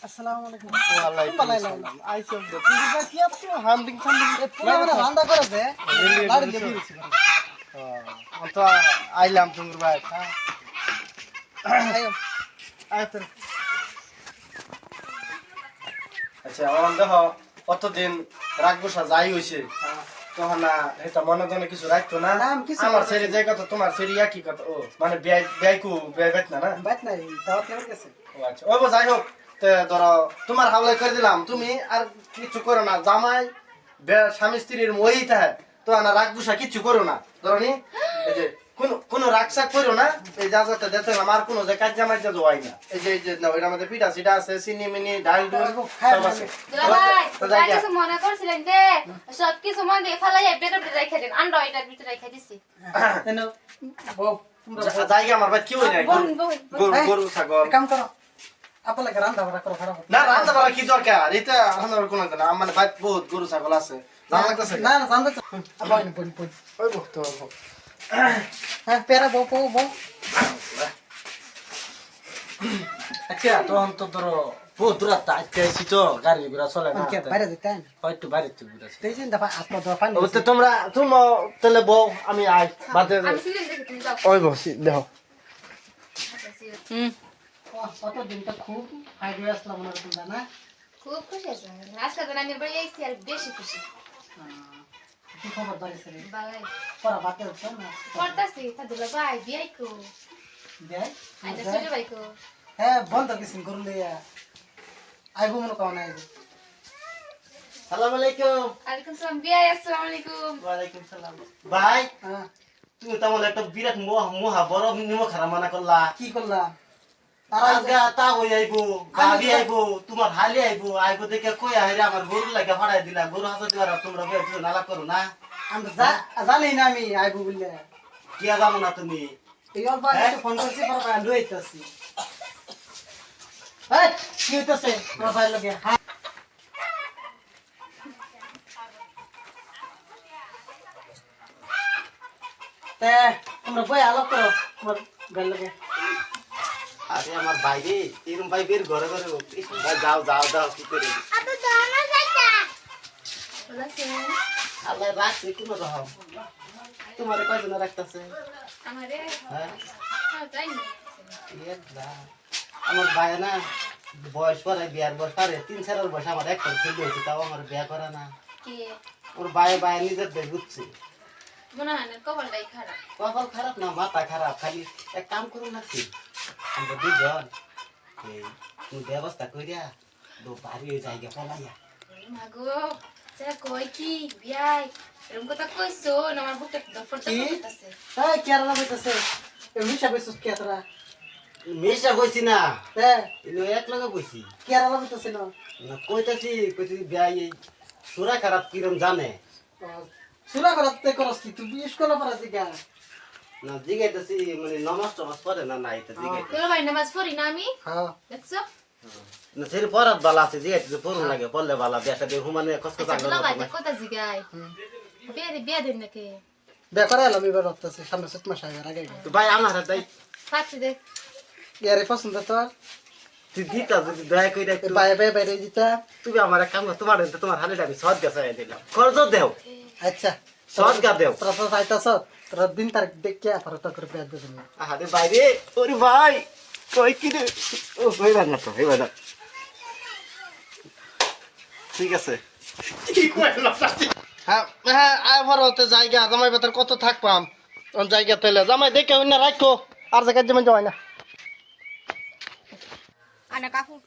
আসসালামু আলাইকুম। ওয়ালাইকুম আসসালাম। আইছো তো তুমি কি আপনি হামদিং সামদিং পুরা মানে রান্না করে দে লাড়ি দিয়ে দিয়েছি তো আইলাম তুমি ভাই আইও আইতো আচ্ছা আমার দেখ কতদিন রাগবসা যাই হইছে তখন না এটা মনে মনে কিছু রাখতো না আমার ছেড়ে যাই কথা তোমার ছেড়ে কি কথা ও মানে বিয়াইকু বিয়াইত না না বাইত নাই দাওয়াত কেমন গেছে ও আচ্ছা ওই যাই হোক ধরো তোমার হাওলাই করে দিলাম তুমি আর কিছু করো না জামাই স্বামী স্ত্রীর মহি থাকে তো না রাগ গুসা কিছু করো না ধরো নি এই যে কোন রাগসাক করো না এই যা যাতে দেখতে না আর কোনো যে কাজ জামাই যা জোয়াই না এই যে না ওইটার মধ্যে পিঠা সিটা আছে চিনি মিনি ডাল ডুল সব আছে ভাই কিছু মনে করছিলেন যে সব কিছু মন দিয়ে ফেলাই বের করে রেখে দেন আন্ডা এটার ভিতরে রেখে দিছি এনো বউ জায়গা আমার ভাই কি হই না গরু ছাগল কাম করো আপনাকে রান্না বাড়া করো খারাপ না রান্না বাড়া কি দরকার এটা রান্নার কোনো না আমার ভাই বহুত গরু ছাগল আছে জানা লাগতেছে না না জানতে তো আবার বই বই ওই বহুত তো হ্যাঁ পেরা বউ বউ বউ আচ্ছা তখন তো ধরো বহুত দূর আজকে আইছি তো গাড়ি ঘোড়া চলে না কে বাইরে যেতে হয়তো বাড়ির থেকে ঘুরে এই যে দফা আপনার দফা ও তো তোমরা তাহলে বউ আমি আই বাদে আমি সিজন দেখে তুমি যাও ওই বসি দেখো কত দিনটা খুব আইডিয়া আসলাম মনে করতে না খুব খুশি আছে আজকে তো আমি বাড়ি আইছি আর বেশি খুশি কি খবর বাড়িছে রে বালাই পড়া বাতে হচ্ছে না পড়তাছি তাদের ভাই বিয়াইকো দেখ আইনা চলে ভাইকো হ্যাঁ বন্ধ কিছু করলে আইবো মনে কাও না আইবো আসসালামু আলাইকুম আলাইকুম সালাম বিয়াই আসসালামু আলাইকুম ওয়া আলাইকুম সালাম ভাই হ্যাঁ তুমি তো আমার একটা বিরাট মহা বড় নিমো খারাপ মানা করলা কি করলাম আজকে তা হই আইবো গাবি আইবো তোমার হালি আইবো আইবো দেখে কই আইরে আমার গরু লাগা ফাড়াই দিলা গরু হাসা দিবার তোমরা বের নালা করো না আমি জানি না আমি আইবো বললে কি যাবো না তুমি এই অল্প আগে ফোন করছি পর কান লইতাছি এই কি হইতাছে মোবাইল লগে তে তোমরা বই আলাপ করো তোমার বেল লগে আরে আমার বাইরে এরকম ভাই বের ঘরে ঘরে ভাই যাও যাও যাও কি করে আতো দানা যাইতা বলাছে আল্লাহ রাখছে কোনো রকম তোমারে কয়জন রাখতাছে আমারে হ্যাঁ তাই না আমার ভাই না বয়স পরে বিয়ার বয়স পারে 3-4 বয়স আমার একটা ছেলে হয়েছে তাও আমার বিয়া করে না কি ওর ভাই ভাই নিজের দেখ বুঝছে মনে হয় না কপালটাই খারাপ কপাল খারাপ না মাথা খারাপ খালি এক কাম করুন লাগছে আমরা দুজন এই ব্যবস্থা করিয়া বাড়ি ওই জায়গা পলাইয়া মাগো যা কই কি বিয়াই এরকম কথা কইছো না আমার বুকটা দফর কি? করতেছে এই কেরালা হইতাছে এমনি সবে সুস কেতরা মেশা কইছি না হ্যাঁ এলো এক লগে কইছি কেরালা হইতাছে না না কইতাছি বিয়া এই সুরা খারাপ কিরম জানে সুরা করতে করস কি তুই স্কুলে পড়া দিগা না জিগাইতাছি মানে নমাজ টমাজ পড়ে না না এটা জিগাইতাছি তোর ভাই নামাজ পড়ি না আমি হ্যাঁ দেখছো না সেরি পড়াত বালা আছে জিগাইতাছি পড়ুন লাগে পড়লে বালা বেটা দিয়ে হুমানে কসকস আচ্ছা তোর ভাই আঙ্গুল কথা জিগাই বিয়া দিন নাকি বেকার এলাম এবার হইতাছে সামনে 7 মাস আগে তো ভাই আমার হাতে পাচ্ছি দেখ ইয়ারে পছন্দ তোর তুই দিতা যদি দয়া কইরা একটু বাইরে বাইরে বাইরে দিতা তুমি আমার এক কাম করো, তোমার হালিটা আমি সদ গাছাই দিলাম খরচ দেও আচ্ছা সদ গা দেও তোরা তো চাইতাছ তোরা দিন তারিখ দেখে পরে তো করে পেয়ে দেবেন আরে বাইরে ওরে ভাই কই কি রে ও হইবা না তো হইবা না ঠিক আছে কি কইলো হ্যাঁ হ্যাঁ আয় ভরতে জায়গা জামাই বেতর কত থাকপাম কোন জায়গা তেলে জামাই দেখে অন্য রাখো আর জায়গা যেমন যাওয়াই না আনা কাপড়